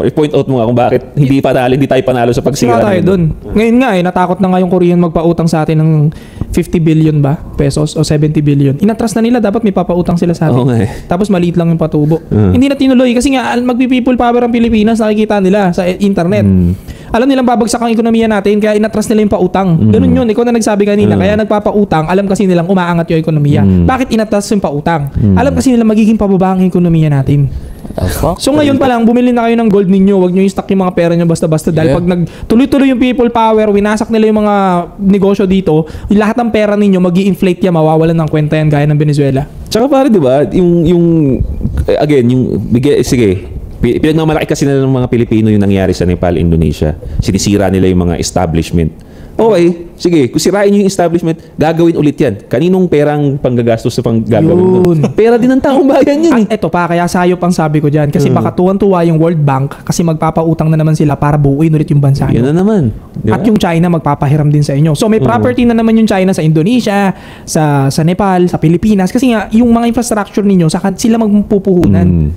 I-point out mo nga kung bakit hindi tayo panalo sa pagsira. Sira tayo dun. Ngayon nga natakot na nga yung Korean magpautang sa atin ng 50 billion ba pesos o 70 billion. Inatras na nila, dapat may papautang sila sa atin. Tapos maliit lang yung patubo. Hindi na tinuloy kasi nga magpi-people power ang Pilipinas, nakikita nila sa internet. Alam nilang babagsak ang ekonomiya natin, kaya inatras nila yung pautang. Ganun yun, ikaw na nagsabi kanina. Kaya nagpapautang, alam kasi nilang umaangat yung ekonomiya. Bakit inatras yung pautang? Alam kasi nilang magiging pababa ang ekonomiya natin. So ngayon pa lang, bumili na kayo ng gold ninyo. Huwag nyo i-stock yung mga pera nyo basta-basta. Dahil pag nagtuloy-tuloy yung people power, winasak nila yung mga negosyo dito, lahat ng pera ninyo magi-inflate yan, mawawalan ng kwenta yan gaya ng Venezuela. Tsaka pare, di ba, sige, pinagmamalaki kasi nila ng mga Pilipino yung nangyari sa Nepal, Indonesia. Sinisira nila yung mga establishment. Okay, sige, kung sirain yung establishment, gagawin ulit yan. Kaninong perang panggagastos sa panggagawin doon? Pera din ng taong bayan yun. At eto pa, kaya sayo pang sabi ko dyan. Kasi baka tuwan-tuwa yung World Bank kasi magpapautang na naman sila para buuin ulit yung bansa. Yan na naman. Diba? At yung China magpapahiram din sa inyo. So may property na naman yung China sa Indonesia, sa Nepal, sa Pilipinas. Kasi nga, yung mga infrastructure ninyo, sila magpupuhunan.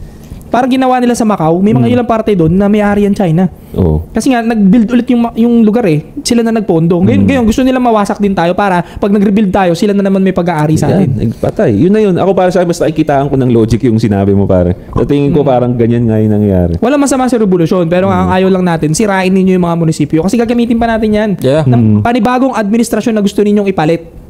Parang ginawa nila sa Macau, may mga ilang parte doon na may-ari ang China. Kasi nga, nag-build ulit yung lugar eh. Sila na nagpondo. Ngayon, gusto nila mawasak din tayo para pag nag-rebuild tayo, sila na naman may pag-aari sa atin. Patay. Yun na yun. Ako para sa akin, basta nakikitaan ko ng logic yung sinabi mo pare. Sa tingin ko parang ganyan nga yung nangyayari. Walang masama sa revolusyon, pero ang ayaw lang natin, sirain ninyo yung mga munisipyo. Kasi gagamitin pa natin yan. Ng panibagong administrasyon na gusto ninyong ipalit.